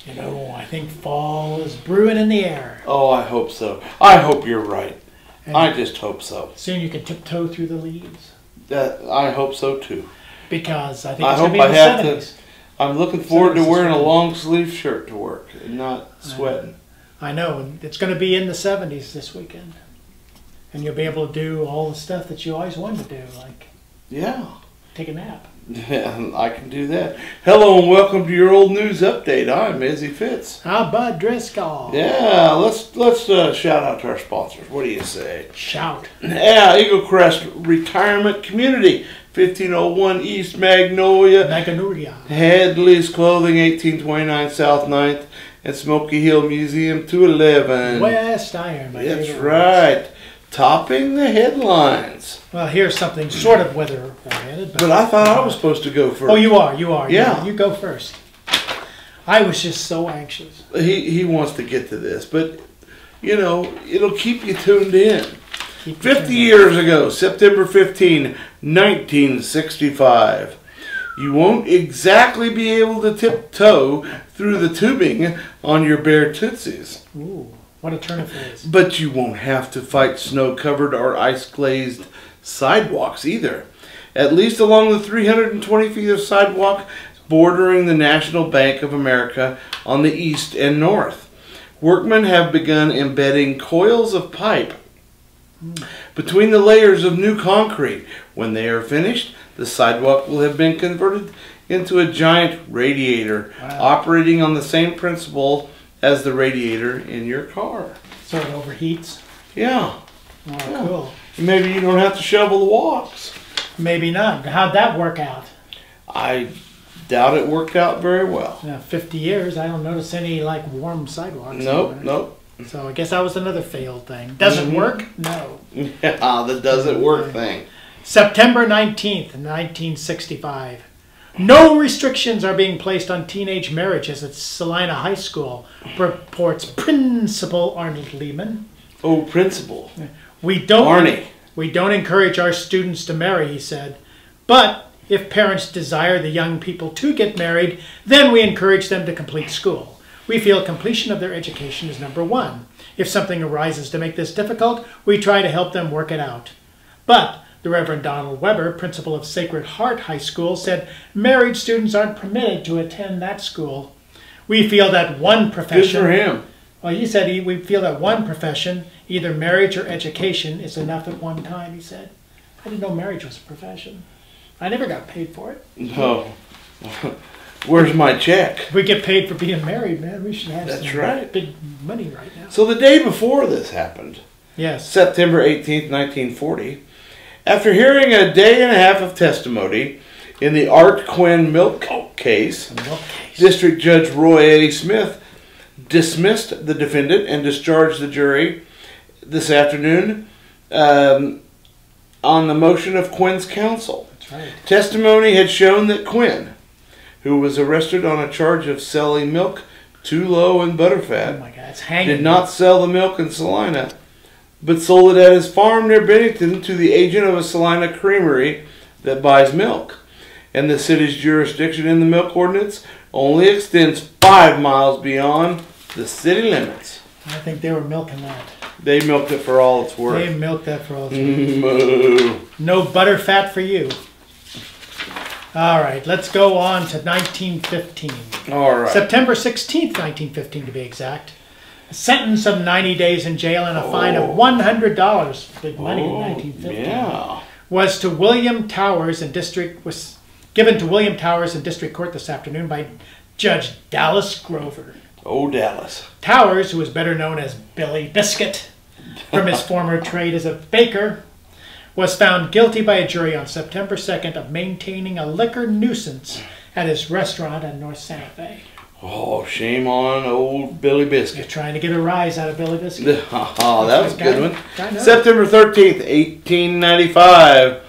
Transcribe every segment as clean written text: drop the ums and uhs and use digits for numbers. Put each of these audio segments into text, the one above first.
You know, I think fall is brewing in the air. Oh, I hope so. I hope you're right. And I just hope so. soon you can tiptoe through the leaves. I hope so too. Because I think I it's going hope to be I in the have 70s. to. I'm looking forward to 70s is wearing a spring. long sleeve shirt to work and not sweating. I know, and it's going to be in the 70s this weekend. And you'll be able to do all the stuff that you always wanted to do, like Yeah. take a nap. Yeah, I can do that. Hello and welcome to your old news update. I'm Izzy Fitz. Ah, Bud Driscoll. Yeah, let's shout out to our sponsors. What do you say? Shout. Yeah, Eagle Crest Retirement Community, 1501 East Magnolia. Magnolia. Headley's Clothing, 1829 South 9th, and Smoky Hill Museum, 211. West Iron. My That's favorite right. Topping the headlines. words. Well, here's something sort of weather-oriented. But I thought I was supposed to go first. Oh, you are. Yeah. You go first. I was just so anxious. He wants to get to this, but, you know, it'll keep you tuned in. 50 years ago, September 15, 1965. You won't exactly be able to tiptoe through the tubing on your bare tootsies. Ooh, what a turn of phrase. But you won't have to fight snow-covered or ice-glazed sidewalks either. At least along the 320 feet of sidewalk bordering the National Bank of America on the east and north. Workmen have begun embedding coils of pipe between the layers of new concrete. When they are finished, the sidewalk will have been converted into a giant radiator, operating on the same principle as the radiator in your car. So it overheats. Yeah. Oh, cool. Maybe you don't have to shovel the walks. Maybe not. How'd that work out? I doubt it worked out very well. 50 years, I don't notice any like warm sidewalks. Nope, anywhere. nope. So I guess that was another failed thing. Does it work? No. Yeah, the doesn't work thing. September 19th, 1965. No restrictions are being placed on teenage marriages at Salina High School, reports Principal Arnold Lehman. Oh, principal. We don't Arnie. encourage our students to marry, he said. But if parents desire the young people to get married, then we encourage them to complete school. We feel completion of their education is number one. If something arises to make this difficult, we try to help them work it out. But the Reverend Donald Weber, principal of Sacred Heart High School, said married students aren't permitted to attend that school. We feel that one profession... Good for him. Well, he said we feel that one profession, either marriage or education, is enough at one time, he said. I didn't know marriage was a profession. I never got paid for it. No. Where's my check? If we get paid for being married, man, we should have some right. big money right now. So the day before this happened, Yes. September 18th, 1940, after hearing a day and a half of testimony in the Art Quinn milk case, District Judge Roy A. Smith dismissed the defendant and discharged the jury this afternoon on the motion of Quinn's counsel. That's right. Testimony had shown that Quinn, who was arrested on a charge of selling milk too low in butterfat, Oh my God, it's hanging. did not sell the milk in Salina, but sold it at his farm near Bennington to the agent of a Salina creamery that buys milk. And the city's jurisdiction in the milk ordinance only extends 5 miles beyond the city limits. I think they were milking that. They milked it for all it's worth. They milked that for all it's worth. Moo. No butter fat for you. All right, let's go on to 1915. All right. September 16th, 1915 to be exact. A sentence of 90 days in jail and a fine of $100, big money in 1915, Yeah. was to William Towers and was given to William Towers in District Court this afternoon by Judge Dallas Grover. Oh, Dallas. Towers, who was better known as Billy Biscuit from his former trade as a baker, was found guilty by a jury on September 2nd of maintaining a liquor nuisance at his restaurant in North Santa Fe. Oh, shame on old Billy Biscuit. You're trying to get a rise out of Billy Biscuit. Oh, that was a good one. I know. September 13th, 1895.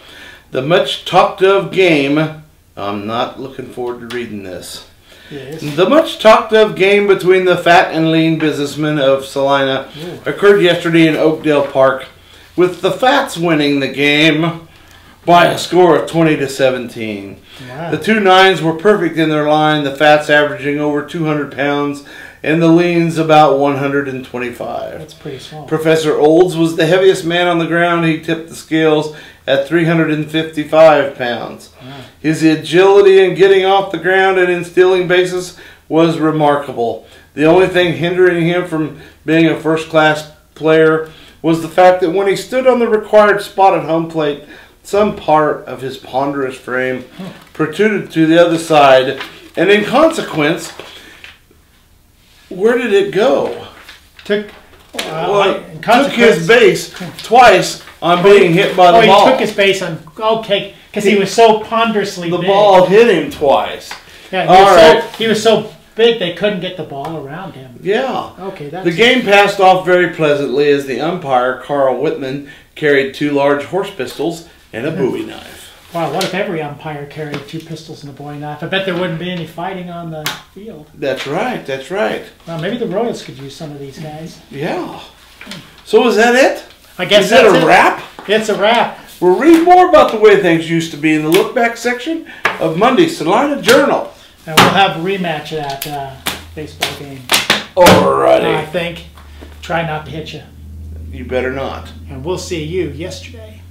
The much talked of game. I'm not looking forward to reading this. Yes. The much talked of game between the fat and lean businessmen of Salina occurred yesterday in Oakdale Park with the Fats winning the game by a score of 20-17. Wow. The two nines were perfect in their line, the Fats averaging over 200 pounds and the leans about 125. That's pretty small. Professor Olds was the heaviest man on the ground. He tipped the scales at 355 pounds. Wow. His agility in getting off the ground and in stealing bases was remarkable. The only thing hindering him from being a first-class player was the fact that when he stood on the required spot at home plate, some part of his ponderous frame protruded to the other side, and in consequence, where did it go? Took his base twice on being hit by the ball. He took his base on, okay, because he was so ponderously big. The ball hit him twice. Yeah, he was so big they couldn't get the ball around him. Yeah. Okay, that's the game passed off very pleasantly as the umpire, Carl Whitman, carried 2 large horse pistols and a Bowie knife. Wow, what if every umpire carried 2 pistols and a Bowie knife? I bet there wouldn't be any fighting on the field. That's right, that's right. Well, maybe the Royals could use some of these guys. Yeah. So is that it? I guess is that that's a wrap? It's a wrap. We'll read more about the way things used to be in the look back section of Monday's Salina Journal. And we'll have a rematch of that baseball game. Alrighty. I think. Try not to hit you. You better not. And we'll see you yesterday.